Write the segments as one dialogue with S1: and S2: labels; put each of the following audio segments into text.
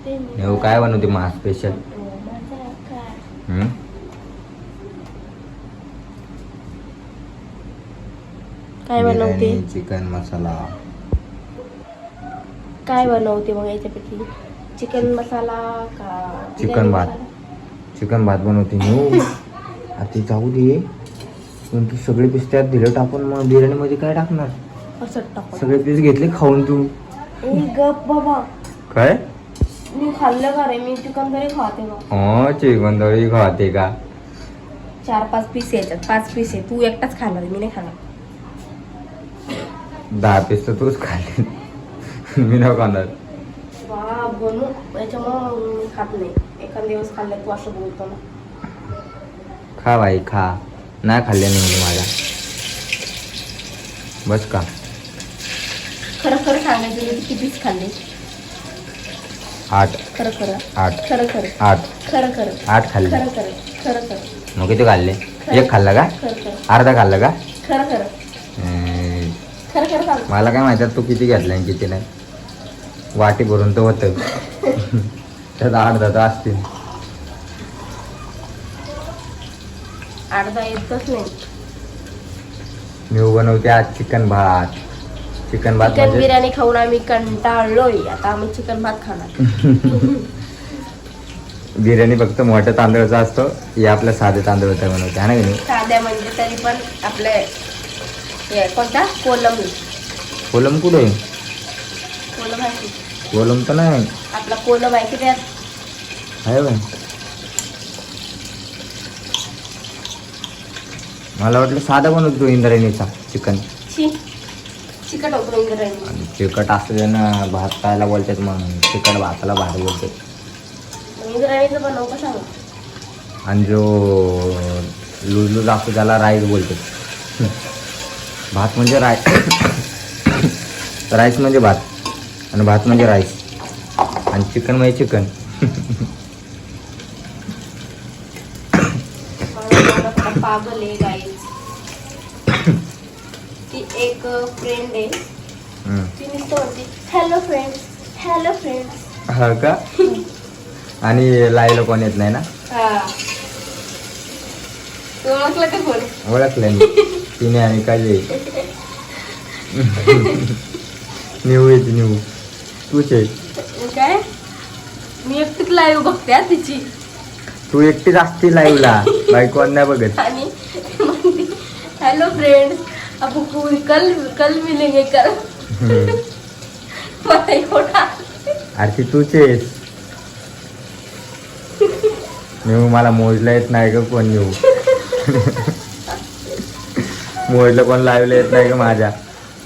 S1: नेऊ काय बनवते मा स्पेशल?
S2: काय बनवते?
S1: चिकन मसाला.
S2: काय बनवते मग याच्यापैकी? चिकन मसाला का
S1: चिकन भात. चिकन भात बनवते नेऊ. आता जाऊ दे, पण तू सगळे पीस त्यात दिलं टाकून, मग बिर्याणी मध्ये काय टाकणार?
S2: असं टाकू.
S1: सगळे पीस घेतले खाऊन तू.
S2: गप बाबा,
S1: काय
S2: मी खाल्लं का रे? मी चिकन तरी खाते का?
S1: चिकन तरी खाते का?
S2: 4-5 पीस याच्यात, 5 पीस आहे. तू एकटाच खाणार, मी नाही खाणार.
S1: 10 पीस तर तूच खाल्ले. मी न खाणार.
S2: बनू याच्यामुळं मी खात नाही. एखाद दिवस खाल्लं तू असं बोलतो ना.
S1: खा भाई खा. नाही खाल्ले नाही माझ्या. बस का?
S2: खरं खरं सांगायचं, मी किती पीस खाल्ले?
S1: 8.
S2: खरं खरं
S1: 8.
S2: खरं खरं
S1: 8.
S2: खरं खरं
S1: 8 खाल्ले.
S2: खरं खरं खरं खरं
S1: मग किती खाल्ले? एक खाल्ला का?
S2: खरं खरं
S1: अर्धा खाल्ला का?
S2: खरं खरं खरं खरं सांग.
S1: मला काय माहिती तू किती घेतला आणि किती नाही. वाटी भरून तर होतं. त्यात 8-10 तर असतील.
S2: अर्धा येतच नाही.
S1: मी बनवते आज चिकन भात. चिकन भात
S2: चिकन बिर्याणी खाऊन आम्ही कंटाळलोय. आता आम्ही चिकन भात खाणार.
S1: बिर्याणी फक्त मोठ्या तांदळाचा असतो. हे आपल्या साधे तांदळाचा बनवते आहे ना की नाही?
S2: साध्या म्हणजे तरी पण आपले हे कोणता? कोलम.
S1: कोलम कुठे?
S2: कोलम आहे.
S1: कोलम तर नाही
S2: आपला कोलम आहे की त्यात?
S1: आहे बाई. मला वाटलं साधा बनवतो इंद्रायणीचा चिकन.
S2: चिकट होतो इंद्रायणी.
S1: आणि चिकट असतं ना, भात खायला बोलतात, मग चिकट भाताला भात बोलतात.
S2: इंद्रायणीचं बनवू का सांग?
S1: आणि जो लूज लूज असतो त्याला राईस बोलतात. भात म्हणजे राईस म्हणजे भात, आणि भात म्हणजे राईस, आणि चिकन म्हणजे चिकन.
S2: पागल आहे गाईज. ती एक फ्रेंड आहे. ती नुसतं म्हणते हॅलो फ्रेंड्स, हॅलो फ्रेंड्स.
S1: हा का? आणि लाईला कोण येत नाही ना?
S2: ओळखलं का कोण?
S1: ओळखलं तिने. आणि काय न्यू येते न्यू. तूच आहे
S2: काय? मी एकटीच लाईव्ह बघते तिची.
S1: तू एकटीच असते लाईव्हला, बायको कोण नाही बघत.
S2: आणि हॅलो फ्रेंड्स, अब कल मिलेंगे कल.
S1: अरे ती तूच आहेस. न्यू मला मोजला येत नाही ग कोण न्यू. मोजला कोण लाईव्हला येत नाही ग माझ्या,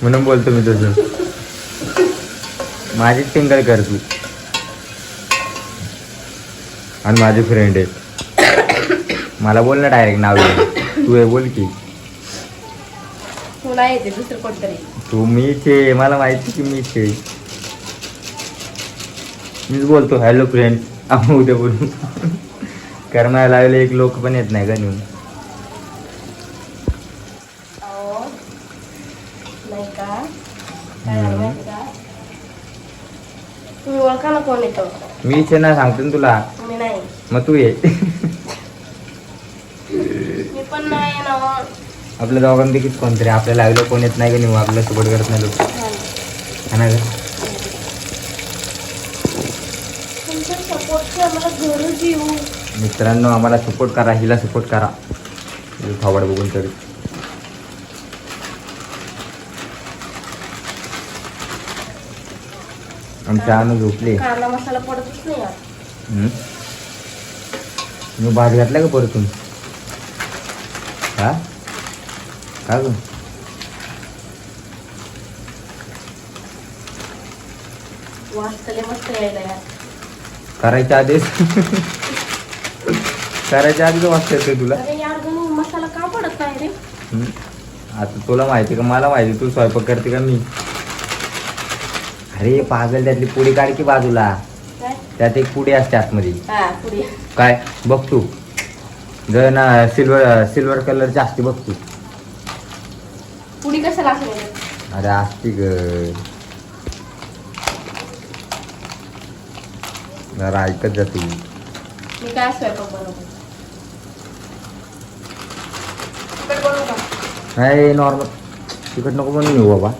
S1: म्हणून बोलतो मी तुझं. माझीच टिंगल कर तू. आणि माझी फ्रेंड आहे. मला बोल ना डायरेक्ट नाव तू आहे बोल की.
S2: तू नाही येते दुसरं कोणतरी.
S1: तू मीच आहे, मला माहिती की मीच आहे. मीच बोलतो हॅलो फ्रेंड. आपण उद्या बोलू. कारण मला लावले एक लोक पण येत नाही का नेऊन.
S2: नाही का? तुम्ही ओळखा ना कोण येतो?
S1: मीच आहे ना, सांगतो ना तुला.
S2: मी नाही.
S1: मग तू ये.
S2: मी पण नाही ना.
S1: आपल्या दोघांपैकीच कोणतरी. आपल्या लावलं कोण येत नाही का नेऊ, आपल्याला सपोर्ट करत नाही लोक. है ना ग?
S2: तुमच्या सपोर्टची आम्हाला गरज येऊ.
S1: मित्रांनो आम्हाला सपोर्ट करा, हिला सपोर्ट करा. थोबड बघून तरी. आमच्या अनु झोपले.
S2: कांदा मसाला पडतच नाही यार.
S1: मी भात घातला का परतून? हा का ग?
S2: वाचतले मस्त यायला यार.
S1: करायच्या आधीच करायच्या आधीच वाचता येतोय तुला.
S2: अरे यार गणू, मसाला का पडत नाही रे?
S1: आता तुला माहिती का, मला माहिती तू स्वयंपाक करते का मी. अरे पागल, त्यातली पुडी काढ की बाजूला. त्यात एक पुडी असते आतमध्ये. काय बघ तू, जर ना सिल्वर कलरची असते बघ तू.
S2: पुडी कशाला असते?
S1: अरे असते ग. जरा ऐकत जा तुम्ही.
S2: मी काय स्वयंपाक बनवतो. तिखट बनवू का?
S1: नाही नॉर्मल तिखट नको बनवून येऊ बाबा.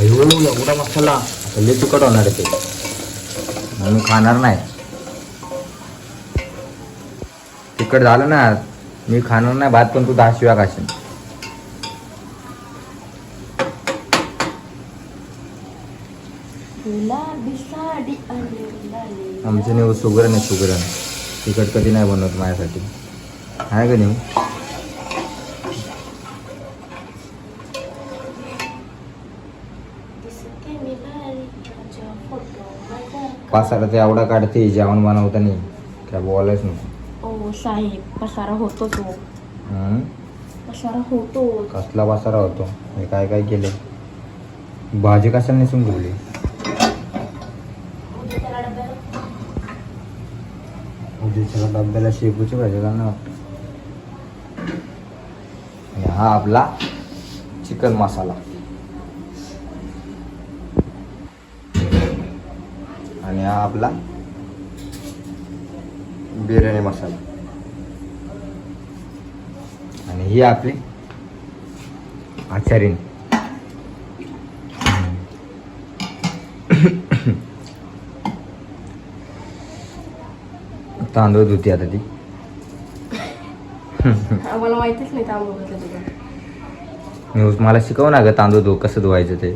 S1: एवढा मसाला आता लय तिखट होणार आहे ते. मी खाणार नाही. तिखट झालं ना मी खाणार नाही भात, पण तू 10 शिव्या खाशील. आमचे नेऊ सुगरण आहे सुगरण. तिखट कधी नाही बनवत माझ्यासाठी आहे का नेऊ. पासारा ते एवढा काढते जेवण बनवताना काय बोलायच नको.
S2: ओ साहेब पसारा होतो तो. पसारा होतो.
S1: कसला पसारा होतो. मी काय काय केले. भाजी कशाला नेसून ठेवली. उद्याच्या डब्याला शेपूची भाजी घालणार. आणि हा आपला चिकन मसाला आणि हा आपला बिर्याणी मसाला आणि ही आपली आचारीन. तांदूळ धुती आता ती.
S2: आम्हाला माहितीच नाही तांदूळ धुतलं तुझं.
S1: न्यूज मला शिकव ना ग तांदूळ धु कसं धुवायचं ते.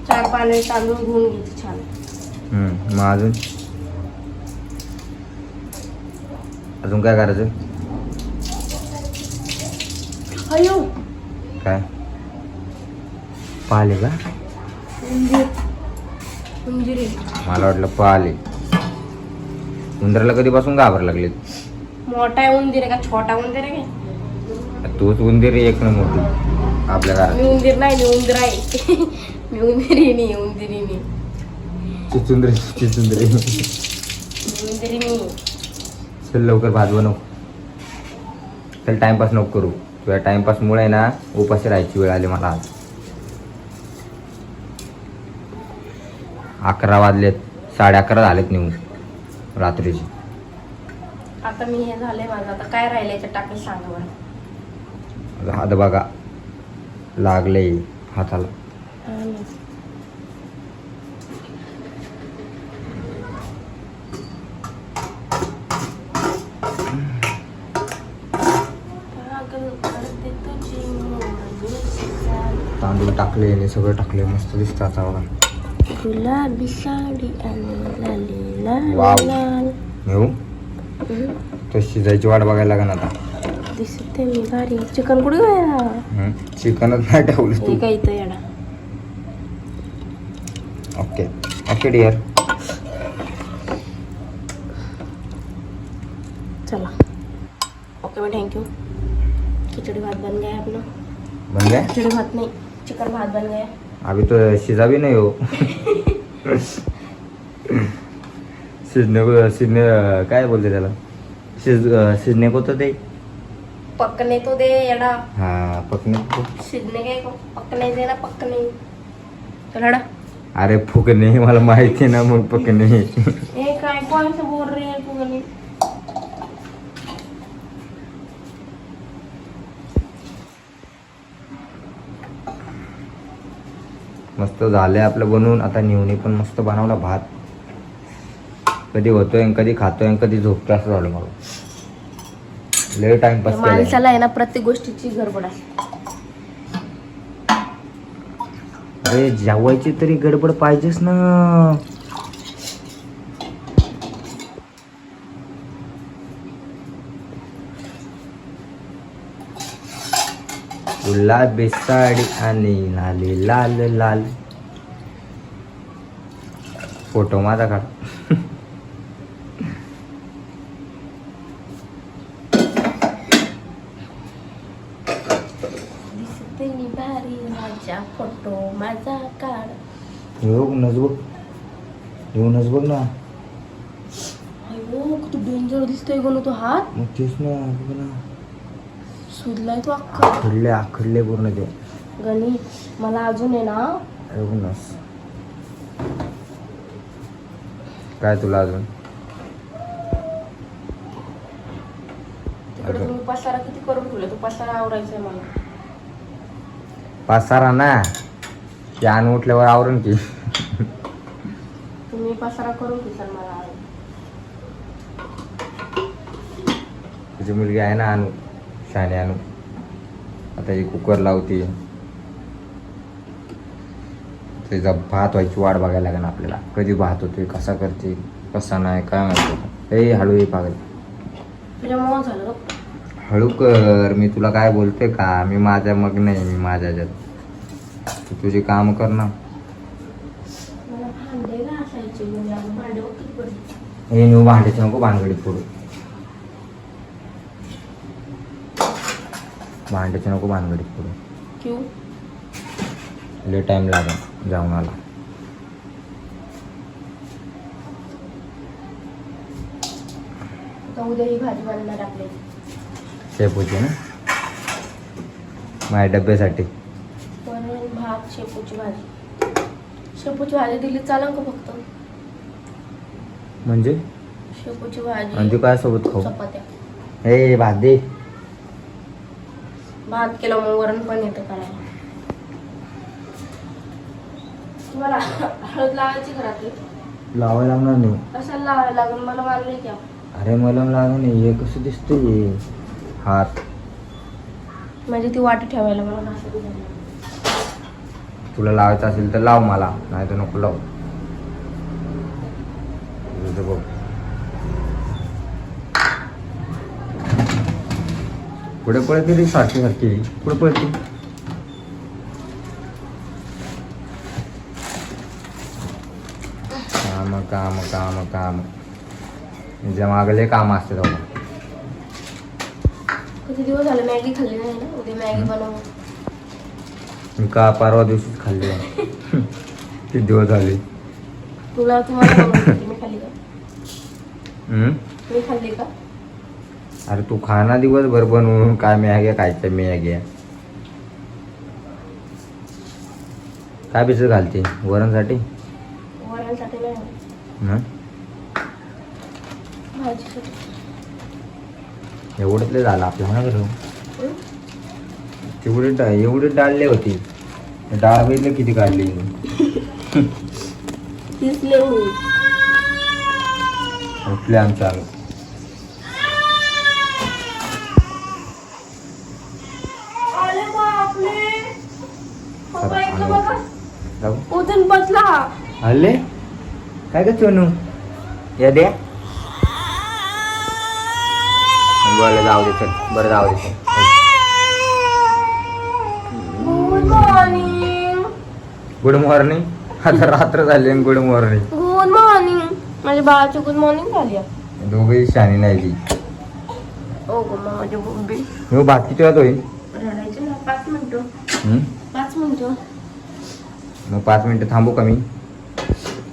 S2: 4 पाणी तांदूळ धुवून घ्यायचे छान.
S1: मग अजून काय करायचं.
S2: अयो
S1: काय पाहिले का.
S2: उंदिरी.
S1: मला वाटलं पाहिले. उंदराला कधीपासून घाबर लागले.
S2: मोठा उंदीर आहे का छोटा उंदीर आहे का.
S1: तूच उंदीर एक ना मोठी आपल्या घरात.
S2: मी उंदीर नाही मी उंदीर आहे. मी उंदिरीनी उंदिरीनी
S1: चिचुंदरी चिचुंदरी.
S2: उंदिरीनी.
S1: चल लवकर भात बनव. चल टाइमपास नको करू. तुझ्या टाइमपासमुळे आहे ना उपाशी राहायची वेळ आली मला आज. 11 वाजलेत. 11:30 झालेत नेऊन रात्रीची.
S2: आता मी हे झालंय माझं. आता काय राहिलं याच्यात टाकून सांगा बरं.
S1: हात बघा लागले हाताला. तांदूळ टाकले आणि सगळं टाकले मस्त दिसतं आता बघा.
S2: गुलाबी साडी आणि लाल
S1: वाव.
S2: लाल
S1: येऊ तर शिजायची वाट बघायला लागेल आता.
S2: दिसते मी भारी. चिकन कुठे गया.
S1: चिकनच नाही ठेवलं तू.
S2: काय इथं येडा.
S1: Okay okay dear.
S2: चला ओके मैं थैंक यू. खिचड़ी भात बन गया अपना.
S1: बन गया.
S2: खिचड़ी भात नहीं चिकन भात बन गया.
S1: अभी तो शिजा भी नहीं हो. शिजने काय बोलते त्याला. शिजने को तो दे.
S2: पकने तो दे येडा.
S1: हाँ पकने को.
S2: शिजने के को पकने दे ना पकने. चल हटा.
S1: अरे फुकणे मला माहिती ना मग पकणे.
S2: ए काय कौन से बोल रही है फुकने.
S1: मस्त झाले आपलं बनवून. आता निवणी पण मस्त बनवला भात. कधी होतोय आणि कधी खातोय आणि कधी झोपतोय असं झालं मला. लय टाइमपास केला.
S2: माणसाला आहे ना प्रत्येक गोष्टीची गडबड असते.
S1: अरे जेवायची तरी गडबड पाहिजेच ना. गुलाबी साडी आणि लाली लाल लाल. फोटो माझा काढ.
S2: दिसते मी भारी माझा फोटो माझा काढ.
S1: येऊनच बघ. येऊनच बघ ना.
S2: अयो किती डेंजर दिसतोय गणू तो हात.
S1: मग तेच ना बघ ना.
S2: सुजलाय तो अख्खा.
S1: आखडले पूर्ण ते.
S2: गणी मला अजून आहे ना
S1: एवढंच. काय तुला अजून
S2: तिकडे तुम्ही पसारा किती करून ठेवला, तो पसारा आवरायचा आहे मला.
S1: पसारा ना ते आण उठल्यावर आवरून की.
S2: तुम्ही पसारा करून ठेवाल मला.
S1: तुझी मुलगी आहे ना अनु, शाने अनु. आता ही कुकर लावते, त्याचा भात व्हायची वाट बघायला लागेल आपल्याला. कधी भात होतोय, कसा करते, कसा नाही, काय माहिती. ए हळू ये पागल,
S2: तुझ्यामुळं झालं बघ.
S1: हळू कर. मी तुला काय बोलते का, मी माझ्या मग नाही, मी माझ्या ह्याच्यात. तू तुझी काम कर ना.
S2: मला भांडे घासायचे, म्हणजे अजून भांडे बघ किती पडले.
S1: हे न्यू भांड्याचे नको भानगडीत पडू, भांड्याचे नको भानगडीत पडू.
S2: क्यू
S1: लय टाइम लागेल जाऊन आला.
S2: आता उद्या ही भाजी बनणार आपली.
S1: शेपूची ना, माझ्या डब्यासाठी.
S2: वरण भात शेपूची भाजी. शेपूची भाजी दिली चालेल का फक्त?
S1: म्हणजे
S2: शेपूची भाजी
S1: आणि तू काय सोबत खाऊ?
S2: चपात्या.
S1: हे भात दे.
S2: भात केलं मग वरण पण येतं करायला. तुम्हाला हळद लावायची घरातली?
S1: लावायला लागणार नाही.
S2: कशाला लावायला लागून मला मानले की आपण.
S1: अरे मला लागणार नाही. हे कसं दिसतंय हात?
S2: म्हणजे ती वाटी ठेवायला मला घासायला लागलं.
S1: तुला लावायचं असेल तर लाव मला, नाही तर नको लाव. तुझं बघ. पुढे पळते रे सारखी सारखी, पुढे पळते. काम काम काम काम, म्हणजे मागले काम असते तेवढं.
S2: किती दिवस झाले मॅगी खाल्ली नाही ना, उद्या मॅगी बनवू.
S1: मी का परवा दिवशीच खाल्ली आहे. किती दिवस झाले.
S2: तुम्हाला बनवून देते. मी खाल्ली का? मी खाल्ली का?
S1: अरे तू खाना दिवसभर बनवून, काय मॅग्या खायच्या मॅग्या. काय भिजत घालते वरणसाठी?
S2: वरणसाठी नाही,
S1: हं?
S2: भाजीसाठी.
S1: एवढंच लय झालं आपलं ना बरं.
S2: हं?
S1: एवढे डाळले होती. डाळ बघितलं किती काढली.
S2: तीच लिहून.
S1: उठले आमच्या आलो.
S2: अरे बापरे, पप्पा इकडं बघा.
S1: जाऊ.
S2: उठून बसला.
S1: आले काय ग सोनू, या द्या. बरं जाऊ दे चल, बरं जाऊ दे चल.
S2: Good morning.
S1: Good morning. आता रात्र झाली आणि गुड मॉर्निंग.
S2: Good morning. माझ्या बाळाची गुड मॉर्निंग झाली आहे.
S1: दोघेही शानी नाही ती.
S2: ओ गो माझी बुब्बी.
S1: मी भात किती वेळात होईल?
S2: रडायचे ना 5 मिनिटं.
S1: हं?
S2: 5 मिनिटं.
S1: मग 5 मिनिटं थांबू का मी?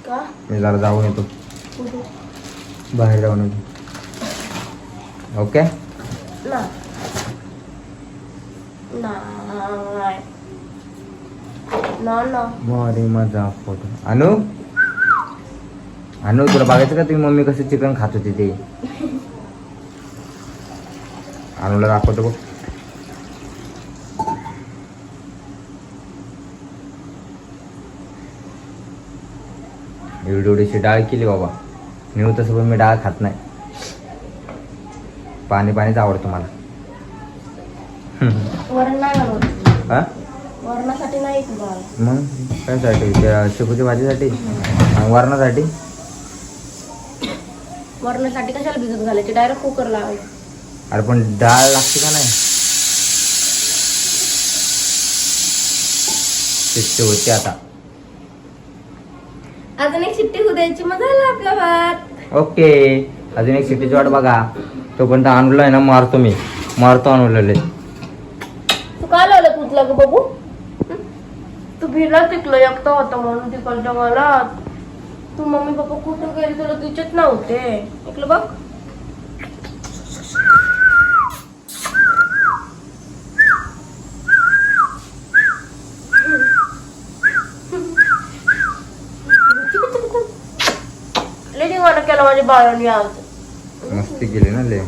S2: का?
S1: मी जरा जाऊन येतो,
S2: कुठे?
S1: बाहेर जाऊन येतो. ओके.
S2: ना नाही ना ना.
S1: अरे माझा फोटो. अनु अनु तुला बघायचं का तुझी मम्मी कसं चिकन खात होती ते? अनुला दाखवतो बघ. एवढीशी डाळ केली बाबा. मी तसं पण मी डाळ खात नाही. पाणी पाणीच आवडतं मला.
S2: वरण नाही बनवत.
S1: हा
S2: वरणासाठी नाही तुला.
S1: मग कायसाठी? त्या शेपूच्या भाजीसाठी आणि वरणासाठी.
S2: वरणासाठी कशाला भिजत घालायचे, डायरेक्ट कुकर लावायचं.
S1: अरे पण डाळ लागते का नाही? शिट्टी होते आता.
S2: अजून एक शिट्टी होऊ द्यायची, मग झालं आपला भात.
S1: ओके. अजून एक शिट्टीची वाट बघा. तोपर्यंत आणलं आहे ना, मारतो मी. मारतो आणलेले.
S2: तू काय लावलं तुझला ग बाबू? तू भिला तिकलं एकटा होता म्हणून तिकडच्या मला. तू मम्मी पप्पा कुठं गेली तुला तिचेच नव्हते. इकडं बघ. धिंगाणा केला माझ्या बाळाने आज.
S1: मस्ती केली ना ले